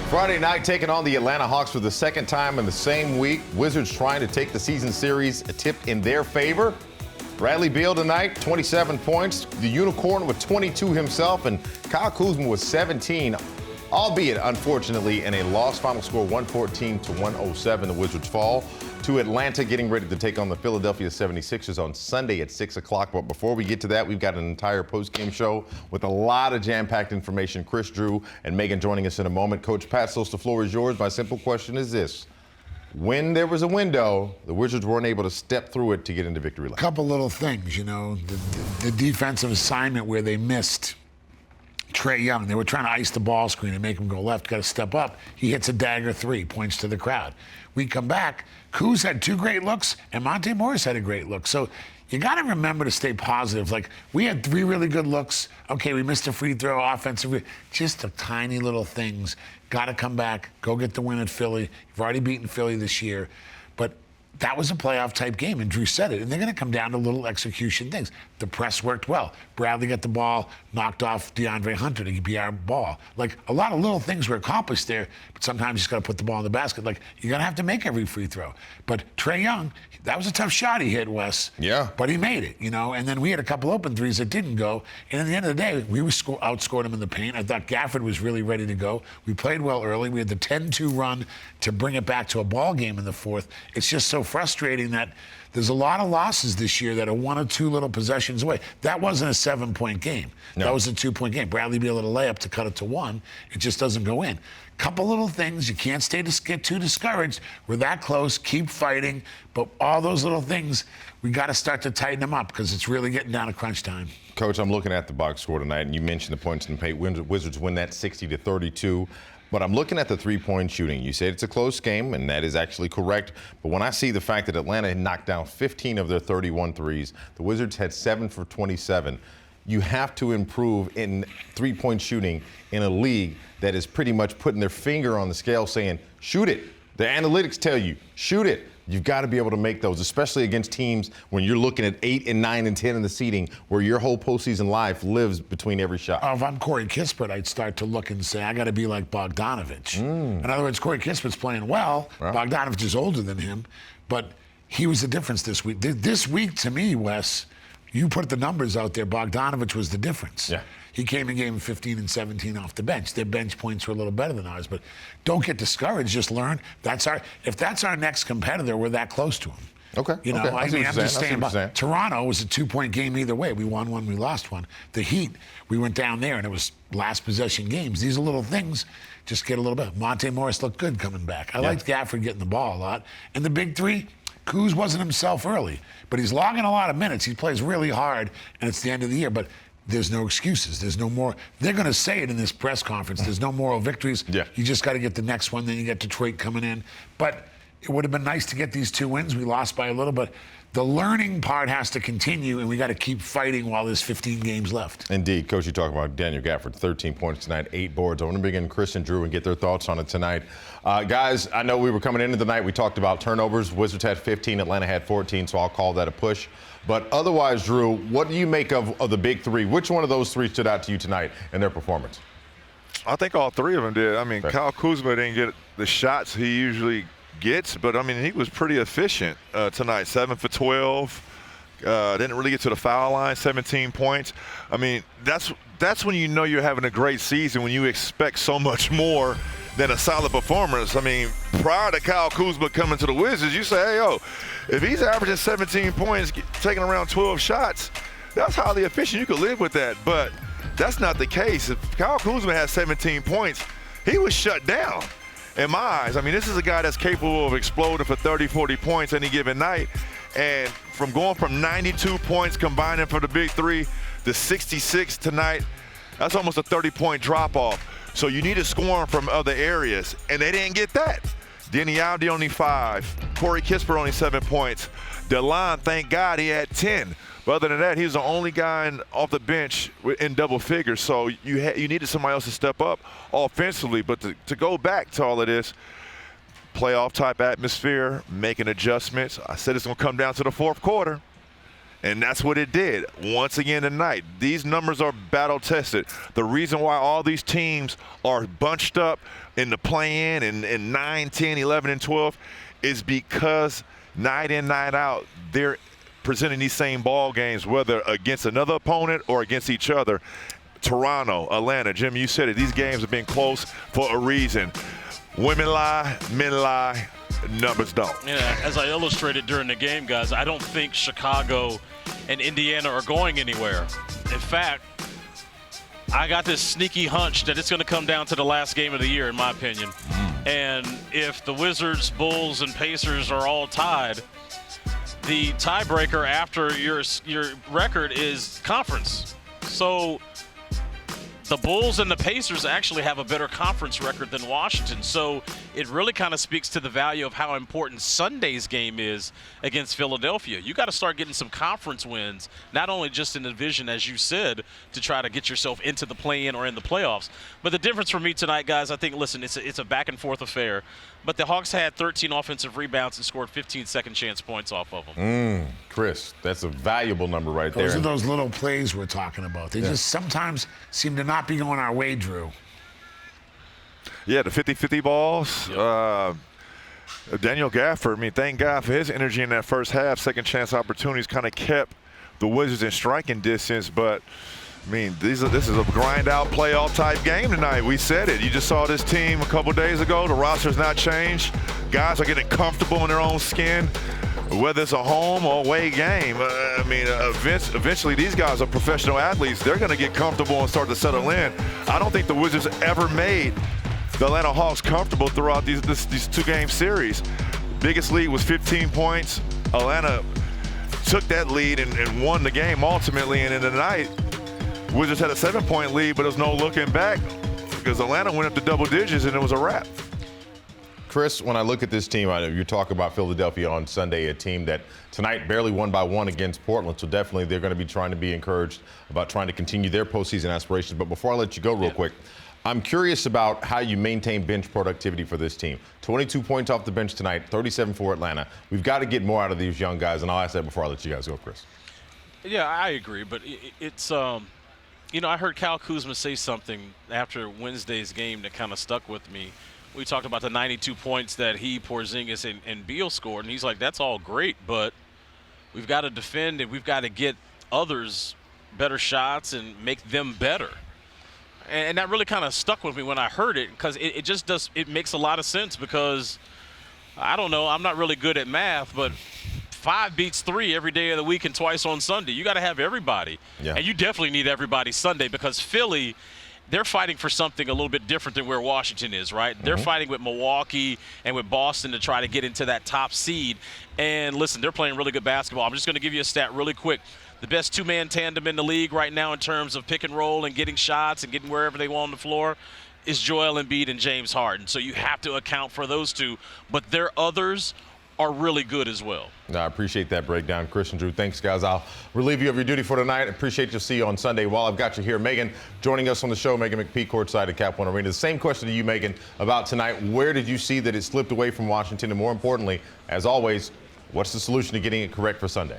Friday night, taking on the Atlanta Hawks for the second time in the same week. Wizards trying to take the season series a tip in their favor. Bradley Beal tonight, 27 points. The Unicorn with 22 himself, and Kyle Kuzma with 17, albeit, unfortunately, in a loss. Final score 114-107. The Wizards fall to Atlanta, getting ready to take on the Philadelphia 76ers on Sunday at 6 o'clock. But before we get to that, we've got an entire post-game show with a lot of jam-packed information. Chris, Drew, and Megan joining us in a moment. Coach Patsos, the floor is yours. My simple question is this. When there was a window, the Wizards weren't able to step through it to get into victory lane. A couple little things, the defensive assignment where they missed Trae Young. They were trying to ice the ball screen and make him go left, got to step up. He hits a dagger three, points to the crowd. We come back, Kuz had two great looks, and Monte Morris had a great look. So you got to remember to stay positive. Like, we had three really good looks. Okay, we missed a free throw, offensive. Just the tiny little things. Got to come back, go get the win at Philly. You've already beaten Philly this year. But that was a playoff-type game, and Drew said it. And they're going to come down to little execution things. The press worked well. Bradley got the ball, knocked off DeAndre Hunter to be our ball. Like, a lot of little things were accomplished there, but sometimes you just got to put the ball in the basket. Like, you're going to have to make every free throw. But Trae Young, that was a tough shot he hit, Wes. Yeah. But he made it, And then we had a couple open threes that didn't go. And at the end of the day, we outscored him in the paint. I thought Gafford was really ready to go. We played well early. We had the 10-2 run to bring it back to a ball game in the fourth. It's just so frustrating that there's a lot of losses this year that are one or two little possessions away. That wasn't a 7-point game. No. That was a 2-point game. Bradley Beal at a layup to cut it to one. It just doesn't go in. Couple little things. You can't get too discouraged. We're that close. Keep fighting. But all those little things, we got to start to tighten them up because it's really getting down to crunch time. Coach, I'm looking at the box score tonight, and you mentioned the points in the paint. Wizards win that 60-32. But I'm looking at the three-point shooting. You said it's a close game, and that is actually correct. But when I see the fact that Atlanta had knocked down 15 of their 31 threes, the Wizards had 7 for 27. You have to improve in three-point shooting in a league that is pretty much putting their finger on the scale saying, shoot it. The analytics tell you, shoot it. You've got to be able to make those, especially against teams when you're looking at 8 and 9 and 10 in the seeding, where your whole postseason life lives between every shot. If I'm Corey Kispert, I'd start to look and say, I got to be like Bogdanovich. In other words, Corey Kispert's playing well. Right. Bogdanovich is older than him, but he was the difference this week. This week, to me, Wes, you put the numbers out there, Bogdanovich was the difference. Yeah. He came and gave him 15 and 17 off the bench. Their bench points were a little better than ours, but don't get discouraged. Just learn. If that's our next competitor, we're that close to him. Okay. I'm just saying. Toronto was a 2-point game either way. We won one, we lost one. The Heat, we went down there, and it was last possession games. These are little things. Just get a little bit. Monte Morris looked good coming back. I liked Gafford getting the ball a lot. And the big three, Kuz wasn't himself early, but he's logging a lot of minutes. He plays really hard, and it's the end of the year. But there's no excuses. There's no more. They're going to say it in this press conference. There's no moral victories. Yeah. You just got to get the next one. Then you get Detroit coming in. But it would have been nice to get these 2 wins. We lost by a little, but the learning part has to continue, and we got to keep fighting while there's 15 games left. Indeed. Coach, you talk about Daniel Gafford, 13 points tonight, 8 boards. I want to begin Chris and Drew and get their thoughts on it tonight. Guys, I know we were coming into the night. We talked about turnovers. Wizards had 15, Atlanta had 14, so I'll call that a push. But otherwise, Drew, what do you make of the big three? Which one of those three stood out to you tonight in their performance? I think all three of them did. I mean, okay. Kyle Kuzma didn't get the shots he usually gets, but, I mean, he was pretty efficient tonight. 7 for 12. Didn't really get to the foul line, 17 points. I mean, that's when you know you're having a great season, when you expect so much more than a solid performance. I mean, prior to Kyle Kuzma coming to the Wizards, you say, hey, yo, if he's averaging 17 points, taking around 12 shots, that's highly efficient. You could live with that, but that's not the case. If Kyle Kuzma has 17 points, he was shut down in my eyes. I mean, this is a guy that's capable of exploding for 30, 40 points any given night. And from going from 92 points combining for the big three to 66 tonight, that's almost a 30-point drop-off. So you need to score from other areas, and they didn't get that. Denny Aldi only 5. Corey Kispert only 7 points. DeLon, thank God, he had 10. But other than that, he was the only guy off the bench in double figures. So you needed somebody else to step up offensively. But to go back to all of this, playoff-type atmosphere, making adjustments. I said it's going to come down to the fourth quarter. And that's what it did once again tonight. These numbers are battle tested. The reason why all these teams are bunched up in the play-in in 9, 10, 11, and 12 is because night in, night out, they're presenting these same ball games, whether against another opponent or against each other. Toronto, Atlanta, Jim, you said it. These games have been close for a reason. Women lie, men lie, numbers don't. Yeah, as I illustrated during the game, guys, I don't think Chicago and Indiana are going anywhere. In fact, I got this sneaky hunch that it's going to come down to the last game of the year, in my opinion. And if the Wizards, Bulls, and Pacers are all tied, the tiebreaker after your record is conference. So the Bulls and the Pacers actually have a better conference record than Washington. So it really kind of speaks to the value of how important Sunday's game is against Philadelphia. You got to start getting some conference wins, not only just in the division, as you said, to try to get yourself into the play-in or in the playoffs. But the difference for me tonight, guys, I think, listen, it's a back-and-forth affair. But the Hawks had 13 offensive rebounds and scored 15 second-chance points off of them. Chris, that's a valuable number right there. Those are those little plays we're talking about. They just sometimes seem to not be going our way, Drew. Yeah, the 50-50 balls. Yep. Daniel Gafford, thank God for his energy in that first half. Second chance opportunities kind of kept the Wizards in striking distance. But, this is a grind-out playoff type game tonight. We said it. You just saw this team a couple days ago. The roster's not changed. Guys are getting comfortable in their own skin, whether it's a home or away game. Eventually these guys are professional athletes. They're going to get comfortable and start to settle in. I don't think the Wizards ever made the Atlanta Hawks comfortable throughout these two-game series. Biggest lead was 15 points. Atlanta took that lead and won the game ultimately. And in the night, Wizards had a 7-point lead, but there was no looking back because Atlanta went up to double digits and it was a wrap. Chris, when I look at this team, you talk about Philadelphia on Sunday, a team that tonight barely won by 1 against Portland. So definitely they're going to be trying to be encouraged about trying to continue their postseason aspirations. But before I let you go real quick, I'm curious about how you maintain bench productivity for this team. 22 points off the bench tonight, 37 for Atlanta. We've got to get more out of these young guys, and I'll ask that before I let you guys go, Chris. Yeah, I agree, but it's I heard Kyle Kuzma say something after Wednesday's game that kind of stuck with me. We talked about the 92 points that he, Porzingis, and Beal scored, and he's like, that's all great, but we've got to defend and we've got to get others better shots and make them better. And that really kind of stuck with me when I heard it because it makes a lot of sense because, I don't know, I'm not really good at math, but 5 beats 3 every day of the week and twice on Sunday. You got to have everybody. Yeah. And you definitely need everybody Sunday because Philly, they're fighting for something a little bit different than where Washington is, right? Mm-hmm. They're fighting with Milwaukee and with Boston to try to get into that top seed. And listen, they're playing really good basketball. I'm just going to give you a stat really quick. The best two-man tandem in the league right now in terms of pick and roll and getting shots and getting wherever they want on the floor is Joel Embiid and James Harden. So you have to account for those two. But their others are really good as well. No, I appreciate that breakdown. Chris and Drew, thanks, guys. I'll relieve you of your duty for tonight. Appreciate you. See you on Sunday. While I've got you here, Megan, joining us on the show, Megan McPeak, courtside at Cap One Arena. The same question to you, Megan, about tonight. Where did you see that it slipped away from Washington? And more importantly, as always, what's the solution to getting it correct for Sunday?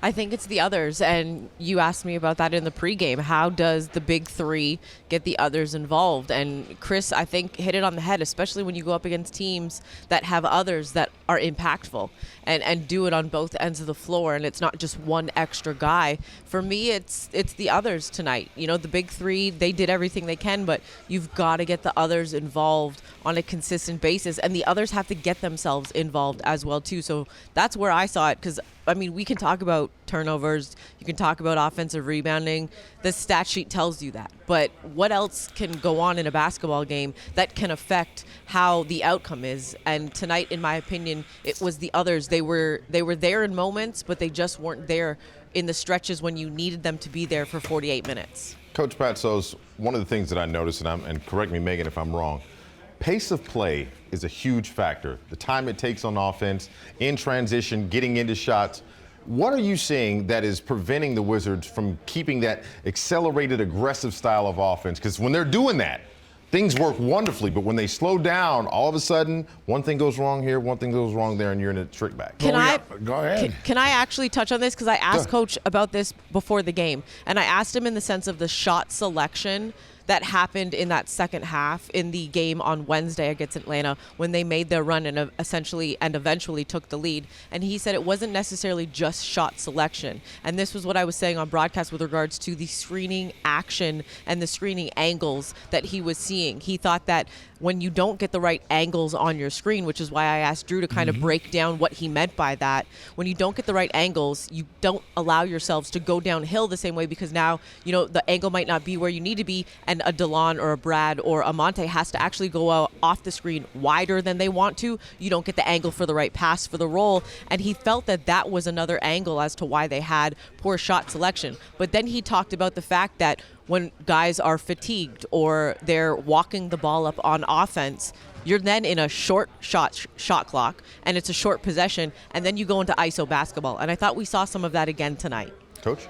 I think it's the others, and you asked me about that in the pregame. How does the big three get the others involved? And Chris, I think, hit it on the head, especially when you go up against teams that have others that are impactful and do it on both ends of the floor, and it's not just one extra guy. For me, it's the others tonight. You know, the big three, they did everything they can, but you've got to get the others involved on a consistent basis, and the others have to get themselves involved as well, too. So that's where I saw it, because we can talk about turnovers. You can talk about offensive rebounding. The stat sheet tells you that. But what else can go on in a basketball game that can affect how the outcome is? And tonight, in my opinion, it was the others. They were there in moments, but they just weren't there in the stretches when you needed them to be there for 48 minutes. Coach Patsos, one of the things that I noticed, and correct me, Megan, if I'm wrong, pace of play is a huge factor. The time it takes on offense, in transition, getting into shots. What are you seeing that is preventing the Wizards from keeping that accelerated, aggressive style of offense? Because when they're doing that, things work wonderfully. But when they slow down, all of a sudden, one thing goes wrong here, one thing goes wrong there, and you're in a trick back. Go ahead. Can I actually touch on this? Because I asked Coach about this before the game, and I asked him in the sense of the shot selection that happened in that second half in the game on Wednesday against Atlanta when they made their run and eventually took the lead. And he said it wasn't necessarily just shot selection. And this was what I was saying on broadcast with regards to the screening action and the screening angles that he was seeing. He thought that when you don't get the right angles on your screen, which is why I asked Drew to kind of break down what he meant by that, when you don't get the right angles, you don't allow yourselves to go downhill the same way, because now, the angle might not be where you need to be, and a DeLon or a Brad or a Monte has to actually go out off the screen wider than they want to. You don't get the angle for the right pass for the roll, and he felt that was another angle as to why they had poor shot selection. But then he talked about the fact that when guys are fatigued or they're walking the ball up on offense, you're then in a short shot clock, and it's a short possession, and then you go into ISO basketball. And I thought we saw some of that again tonight. Coach?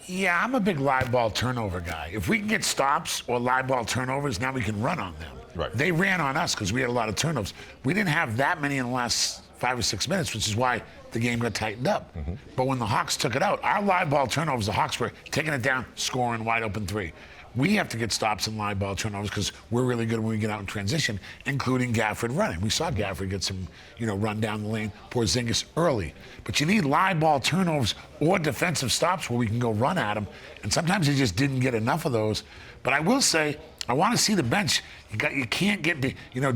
Yeah, I'm a big live ball turnover guy. If we can get stops or live ball turnovers, now we can run on them. Right. They ran on us because we had a lot of turnovers. We didn't have that many in the last 5 or 6 minutes, which is why the game got tightened up. But when the Hawks took it out, our live ball turnovers, the Hawks were taking it down, scoring wide open three. We have to get stops in live ball turnovers because we're really good when we get out in transition, including Gafford running. We saw Gafford get some, run down the lane, Porzingis early. But you need live ball turnovers or defensive stops where we can go run at them. And sometimes they just didn't get enough of those. But I will say, I want to see the bench. You can't get,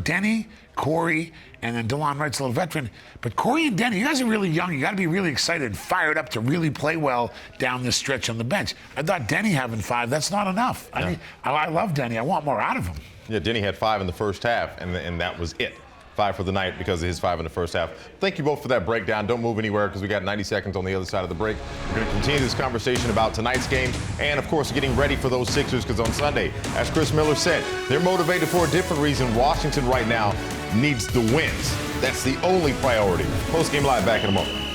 Denny, Corey, and then DeLon Wright's a little veteran. But Corey and Denny, you guys are really young. You got to be really excited and fired up to really play well down this stretch on the bench. I thought Denny having 5, that's not enough. Yeah. I love Denny. I want more out of him. Yeah, Denny had 5 in the first half, and that was it. 5 for the night because of his 5 in the first half. Thank you both for that breakdown. Don't move anywhere because we got 90 seconds on the other side of the break. We're going to continue this conversation about tonight's game and, of course, getting ready for those Sixers because on Sunday, as Chris Miller said, they're motivated for a different reason. Washington right now needs the wins. That's the only priority. Postgame Live back in a moment.